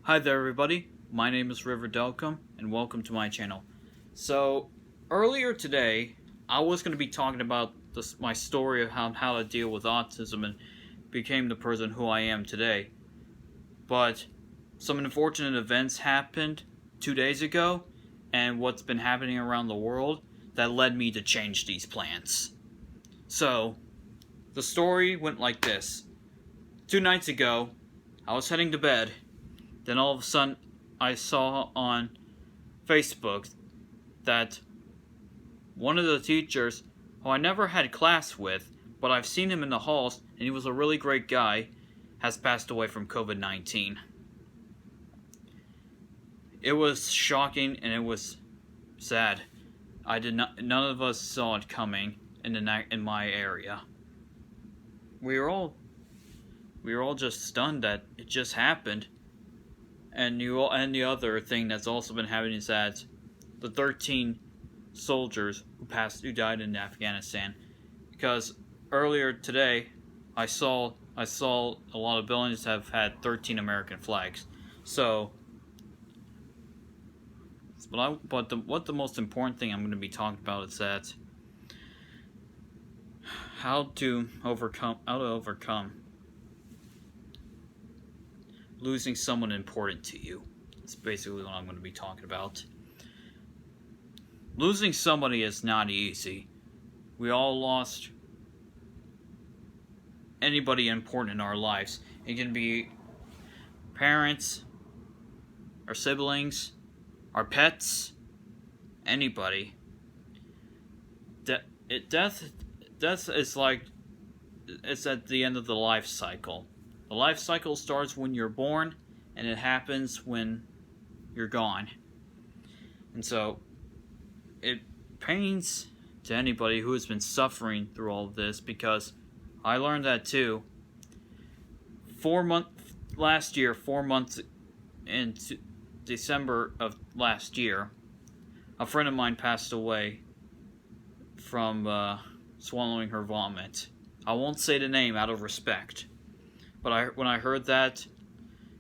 Hi there everybody, my name is River Delcom and welcome to my channel. So earlier today I was going to be talking about my story of how to deal with autism and became the person who I am today. But some unfortunate events happened 2 days ago and what's been happening around the world that led me to change these plans. So the story went like this. 2 nights ago I was heading to bed. Then all of a sudden, I saw on Facebook that one of the teachers, who I never had class with, but I've seen him in the halls, and he was a really great guy, has passed away from COVID-19. It was shocking and it was sad. None of us saw it coming in my area. We were all just stunned that it just happened. And the other thing that's also been happening is that the 13 soldiers who died in Afghanistan, because earlier today I saw a lot of buildings have had 13 American flags. So, what the most important thing I'm going to be talking about is that how to overcome losing someone important to you. That's basically what I'm going to be talking about. Losing somebody is not easy. We all lost anybody important in our lives. It can be parents, our siblings, our pets, anybody. Death is like, it's at the end of the life cycle. The life cycle starts when you're born, and it happens when you're gone. And so, it pains to anybody who has been suffering through all of this, because I learned that too. 4 months into December of last year, a friend of mine passed away from swallowing her vomit. I won't say the name out of respect. But when I heard that,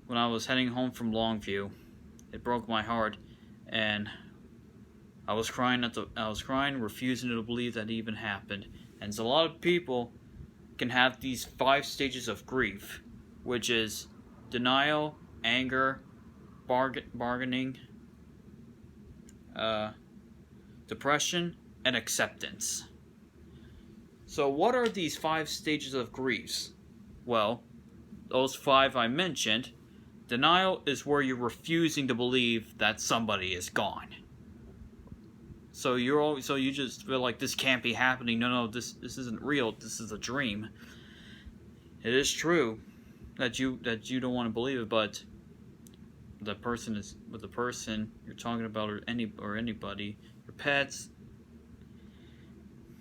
when I was heading home from Longview, it broke my heart, and I was crying, refusing to believe that it even happened. And so a lot of people can have these 5 stages of grief, which is denial, anger, bargaining, depression, and acceptance. So what are these 5 stages of griefs? Well, those 5 I mentioned. Denial is where you're refusing to believe that somebody is gone. So you just feel like this can't be happening. No, this isn't real. This is a dream. It is true that you don't want to believe it, but the person you're talking about, or anybody, your pets,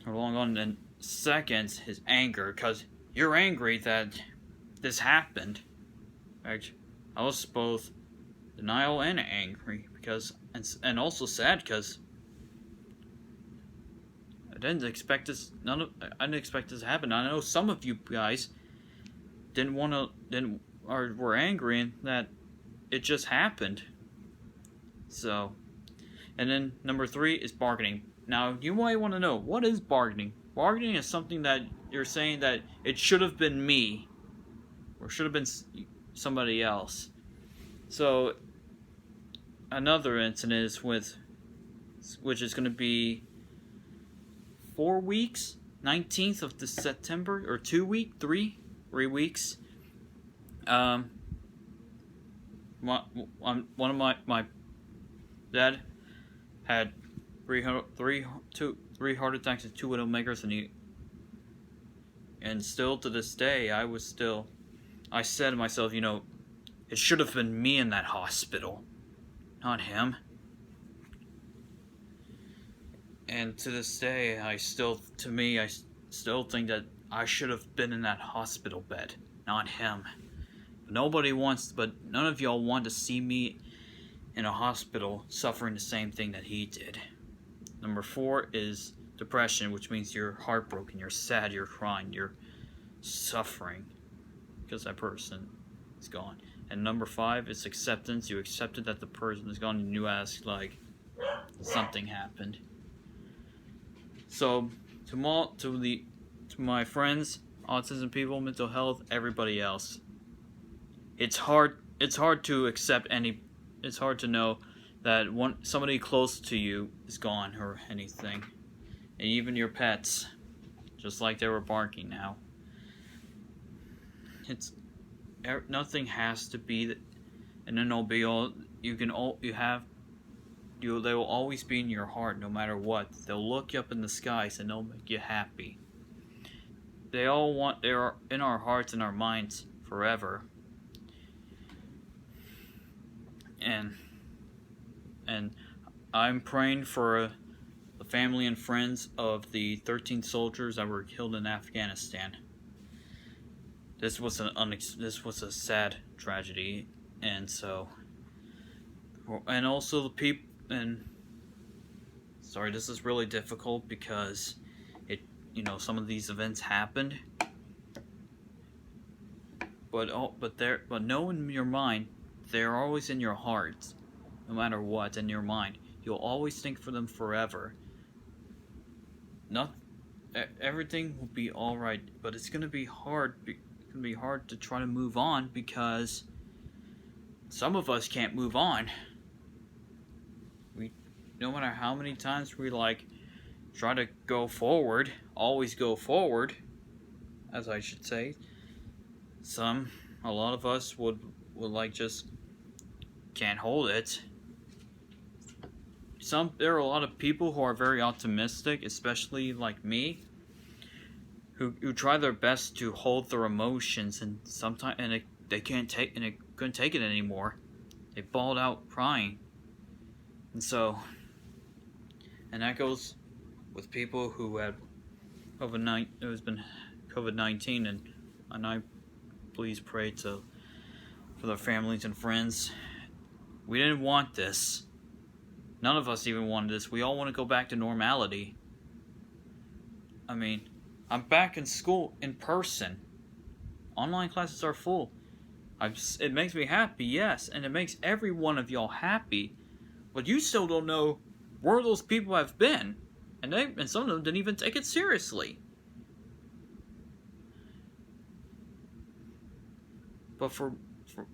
are long gone. And second is anger, because you're angry that this happened. Right? I was both denial and angry, because and also sad, because I didn't expect this to happen. I know some of you guys were angry and that it just happened. So, and then number 3 is bargaining. Now you might want to know, what is bargaining? Bargaining is something that you're saying that it should have been me, or should have been somebody else. So another incident is which is going to be 4 weeks, 19th of September, or 3 weeks. One of my dad had three heart attacks and 2 widowmakers, and still to this day I said to myself, it should have been me in that hospital, not him. And to this day, I still think that I should have been in that hospital bed, not him. But none of y'all want to see me in a hospital suffering the same thing that he did. Number 4 is depression, which means you're heartbroken, you're sad, you're crying, you're suffering because that person is gone. And number 5 is acceptance. You accepted that the person is gone, and you ask, like, something happened. So, to my friends, autism people, mental health, everybody else, it's hard to accept it's hard to know that somebody close to you is gone or anything. And even your pets, just like they were barking now. Nothing has to be an end all be all. They will always be in your heart no matter what. They'll look up in the skies and they'll make you happy. They are in our hearts and our minds forever. And I'm praying for the family and friends of the 13 soldiers that were killed in Afghanistan. This was a sad tragedy, and also the people. And sorry, this is really difficult because some of these events happened. But know in your mind, they're always in your heart, no matter what. In your mind, you'll always think for them forever. Everything will be all right, but it's gonna be hard. It's gonna be hard to try to move on because some of us can't move on. No matter how many times we try to go forward, always go forward, as I should say. A lot of us would just can't hold it. There are a lot of people who are very optimistic, especially like me, who try their best to hold their emotions, and sometimes they couldn't take it anymore. They bawled out crying, and that goes with people who had COVID-19, and I please pray for their families and friends. We didn't want this. None of us even wanted this. We all want to go back to normality. I mean, I'm back in school in person. Online classes are full. It makes me happy, yes, and it makes every one of y'all happy. But you still don't know where those people have been, and some of them didn't even take it seriously. But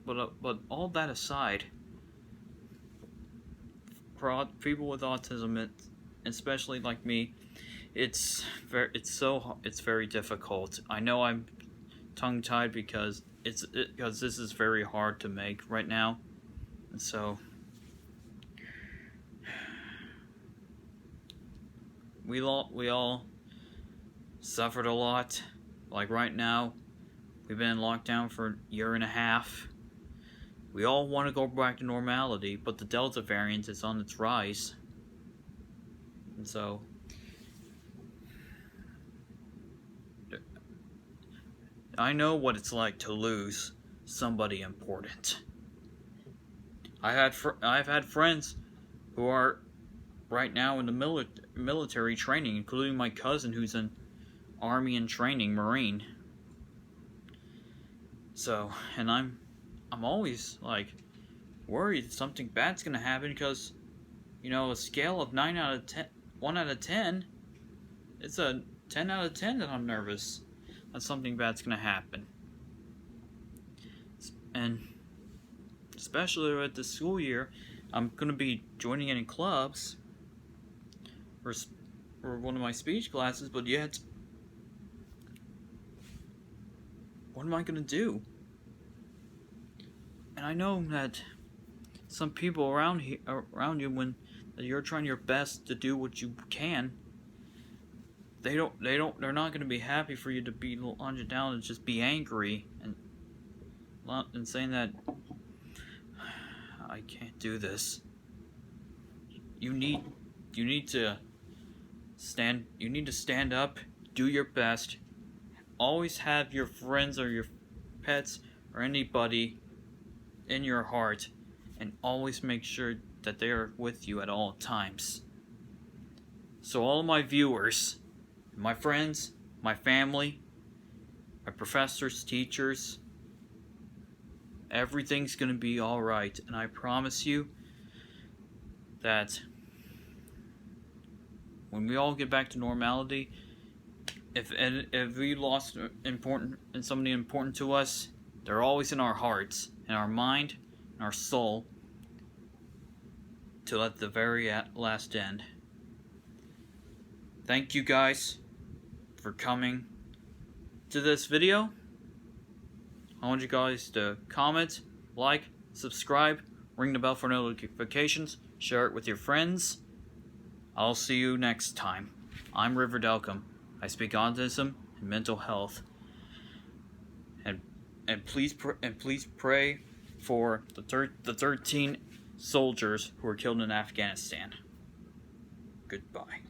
but all that aside, for people with autism, especially like me, it's very difficult. I know I'm tongue-tied because this is very hard to make right now, and so we all suffered a lot. Like right now, we've been in lockdown for a year and a half. We all want to go back to normality, but the Delta variant is on its rise. And so I know what it's like to lose somebody important. I've had friends who are right now in the military training, including my cousin who's in Army and training, Marine. So, and I'm always worried something bad's gonna happen because, a scale of 9 out of 10, 1 out of 10, it's a 10 out of 10 that I'm nervous that something bad's gonna happen. And especially at the school year, I'm gonna be joining any clubs for one of my speech classes, but yet, what am I gonna do? And I know that some people around you, when you're trying your best to do what you can, they're not going to be happy for you to be lunging down and just be angry and saying that I can't do this. You need to stand up, do your best. Always have your friends or your pets or anybody in your heart, and always make sure that they are with you at all times. So all of my viewers, my friends, my family, my professors, teachers, Everything's gonna be alright, and I promise you that when we all get back to normality, if we lost somebody important to us, they're always in our hearts, in our mind, in our soul, till at the very last end. Thank you guys for coming to this video. I want you guys to comment, like, subscribe, ring the bell for notifications, share it with your friends. I'll see you next time. I'm River Delcom. I speak autism and mental health. And please pray for the 13 soldiers who were killed in Afghanistan. Goodbye.